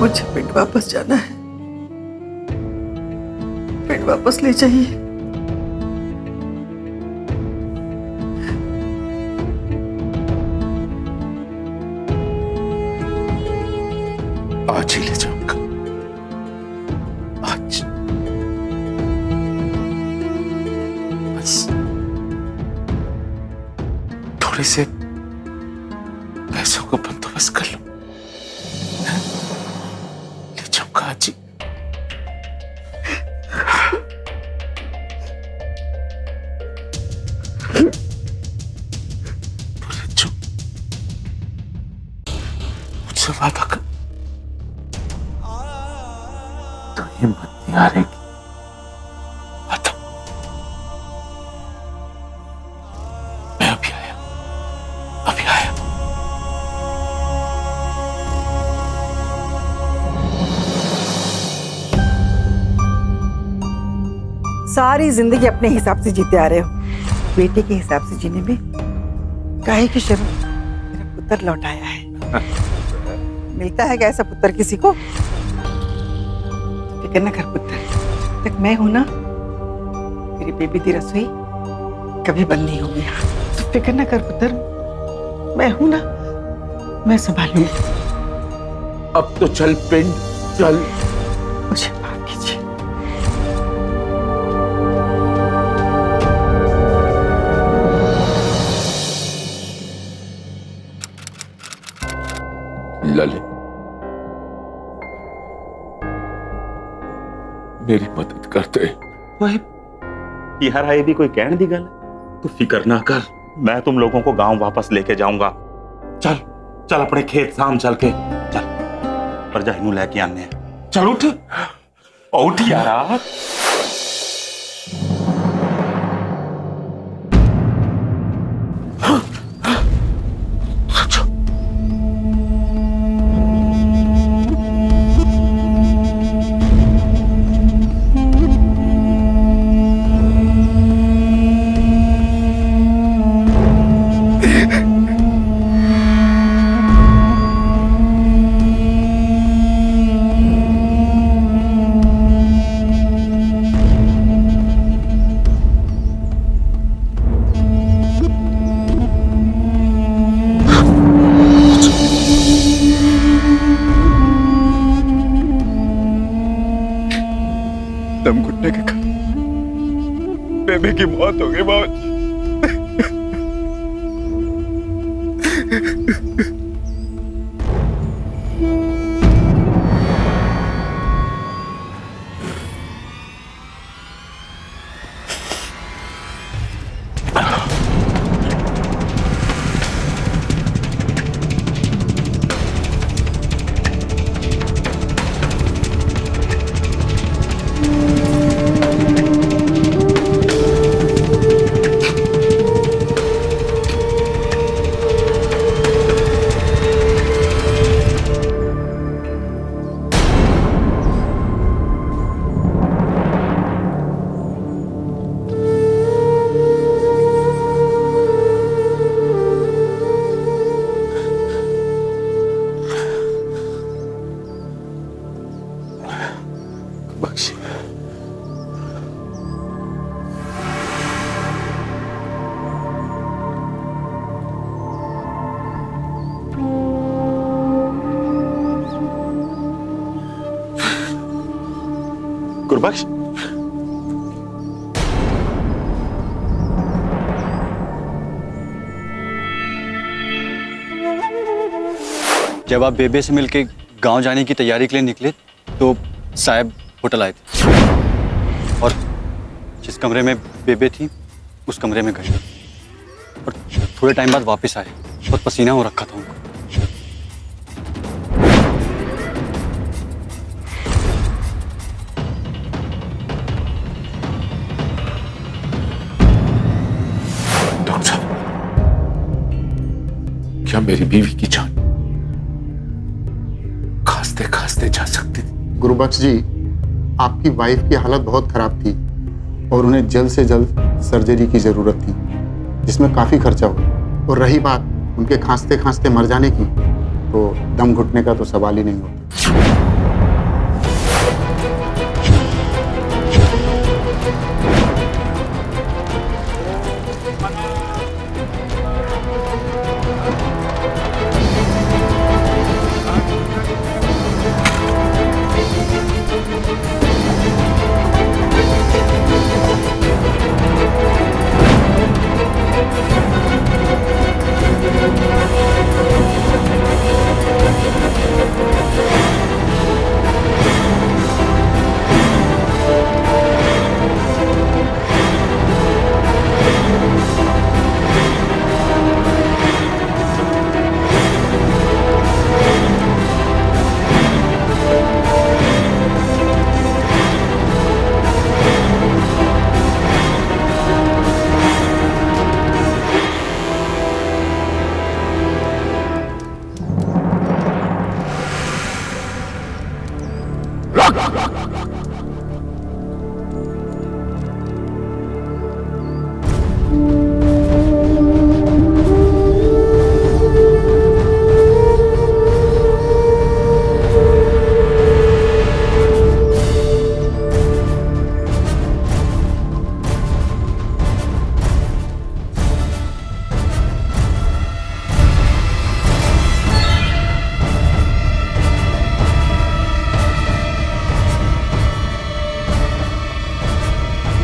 Speaker 6: मुझे पिंड वापस जाना है, पिंड वापस ले जाइए।
Speaker 2: आज ही ले जाऊंगा, आज। बस थोड़े से पैसों को बंदोबस्त कर लो, ले जाऊंगा आज ही। जो मुझसे वादा कर, तो हिम्मत नहीं हारेगी। आता, मैं अभी आया, अभी आया।
Speaker 6: सारी जिंदगी अपने हिसाब से जीते आ रहे हो, बेटे के हिसाब से जीने में काहे की शर्म? मेरा पुत्र लौट आया है। मिलता है क्या ऐसा पुत्र किसी को? फिक्र न कर पुत्र, जब तक मैं हूं ना, तेरी बेबी दी रसोई कभी बंद नहीं होगी। तो फिक्र न कर पुत्र, मैं हूं ना, मैं संभालूंगी।
Speaker 2: अब तो चल पिंड, चल।
Speaker 6: मुझे माफ कीजिए।
Speaker 2: ललित, मेरी मदद करते।
Speaker 4: यार ये भी कोई कहने दी गल है? तू फिक्र ना कर, मैं तुम लोगों को गांव वापस लेके जाऊंगा। चल चल अपने खेत शाम चल के चल, पर जाइनू लेके आने हैं। चल उठ, उठ यार।
Speaker 7: दम घुटने के कारण बेबी की मौत हो गई बाबूजी।
Speaker 2: बख्श।
Speaker 4: गुरबख्श,
Speaker 7: जब आप बेबे से मिलके गांव जाने की तैयारी के लिए निकले तो साहब होटल आए थे और जिस कमरे में बेबे थी उस कमरे में गए और थोड़े टाइम बाद वापस आए। बहुत पसीना हो रखा था उनको।
Speaker 2: डॉक्टर साहब, क्या मेरी बीवी की जान खांसते खांसते जा सकती थी?
Speaker 10: गुरुबख्श जी, आपकी वाइफ की हालत बहुत खराब थी और उन्हें जल्द से जल्द सर्जरी की जरूरत थी, जिसमें काफी खर्चा हुआ। और रही बात उनके खांसते खांसते मर जाने की, तो दम घुटने का तो सवाल ही नहीं होता।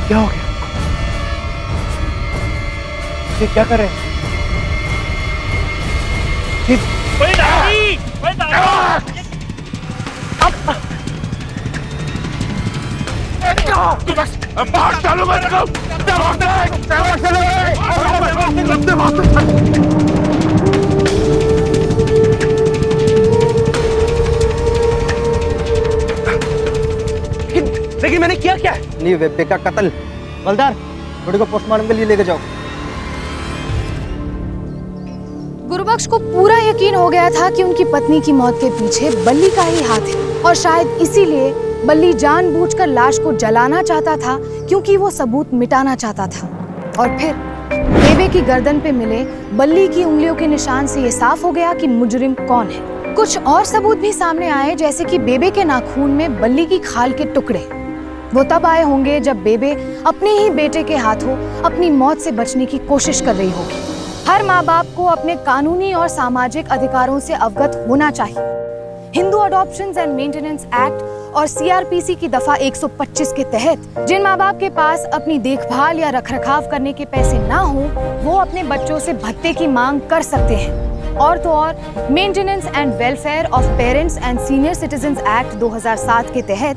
Speaker 7: क्या हो गया? ये क्या कर रहे हैं?
Speaker 9: लेकिन मैंने किया क्या? नहीं, बेबे का कत्ल। हवलदार, बॉडी को पोस्टमार्टम के लिए लेके जाओ।
Speaker 1: गुरुबख्श को पूरा यकीन हो गया था कि उनकी पत्नी की मौत के पीछे बल्ली का ही हाथ है और शायद इसीलिए बल्ली जानबूझकर लाश को जलाना चाहता था, क्योंकि वो सबूत मिटाना चाहता था। और फिर बेबे की गर्दन पे मिले बल्ली की उंगलियों के निशान से ये साफ हो गया कि मुजरिम कौन है। कुछ और सबूत भी सामने आए, जैसे कि बेबे के नाखून में बल्ली की खाल के टुकड़े। वो तब आए होंगे जब बेबे अपने ही बेटे के हाथों अपनी मौत से बचने की कोशिश कर रही होगी। हर माँ बाप को अपने कानूनी और सामाजिक अधिकारों से अवगत होना चाहिए। Hindu adoptions and maintenance act और सीआरपीसी की दफा 125 के तहत जिन माँ बाप के पास अपनी देखभाल या रखरखाव करने के पैसे ना हो, वो अपने बच्चों से भत्ते की मांग कर सकते हैं। और तो और maintenance and welfare of parents and senior citizens act 2007 के तहत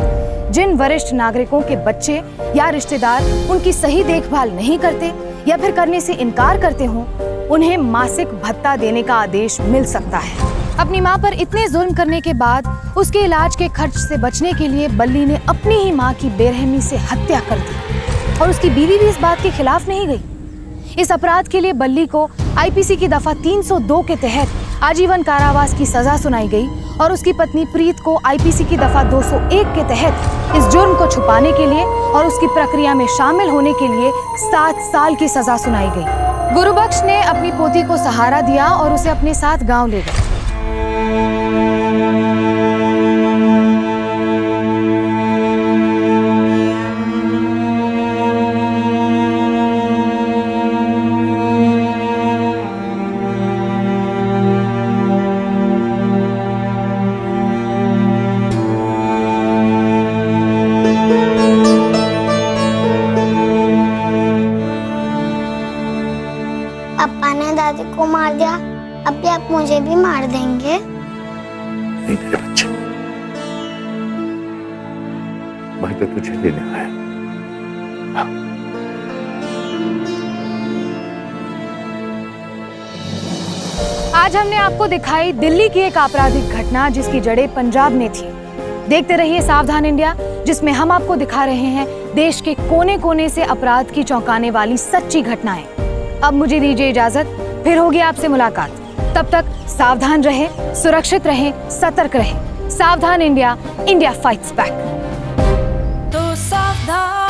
Speaker 1: जिन वरिष्ठ नागरिकों के बच्चे या रिश्तेदार उनकी सही देखभाल नहीं करते या फिर करने से इनकार करते हों, उन्हें मासिक भत्ता देने का आदेश मिल सकता है। अपनी माँ पर इतने जुल्म करने के बाद उसके इलाज के खर्च से बचने के लिए बल्ली ने अपनी ही माँ की बेरहमी से हत्या कर दी और उसकी बीवी भी इस बात के खिलाफ नहीं गई। इस अपराध के लिए बल्ली को आईपीसी की दफा 302 के तहत आजीवन कारावास की सजा सुनाई गई और उसकी पत्नी प्रीत को आईपीसी की दफा 201 के तहत इस जुर्म को छुपाने के लिए और उसकी प्रक्रिया में शामिल होने के लिए 7 साल की सजा सुनाई गई। गुरुबख्श ने अपनी पोती को सहारा दिया और उसे अपने साथ गांव ले गए।
Speaker 11: मुझे भी मार देंगे?
Speaker 2: नहीं मेरे बच्चे, मैं तो तुझे लेने आया।
Speaker 1: आज हमने आपको दिखाई दिल्ली की एक आपराधिक घटना जिसकी जड़ें पंजाब में थी। देखते रहिए सावधान इंडिया, जिसमें हम आपको दिखा रहे हैं देश के कोने कोने से अपराध की चौंकाने वाली सच्ची घटनाएं। अब मुझे दीजिए इजाजत, फिर होगी आपसे मुलाकात। तब तक सावधान रहें, सुरक्षित रहें, सतर्क रहें। सावधान इंडिया, इंडिया फाइट्स बैक।
Speaker 13: तो सावधान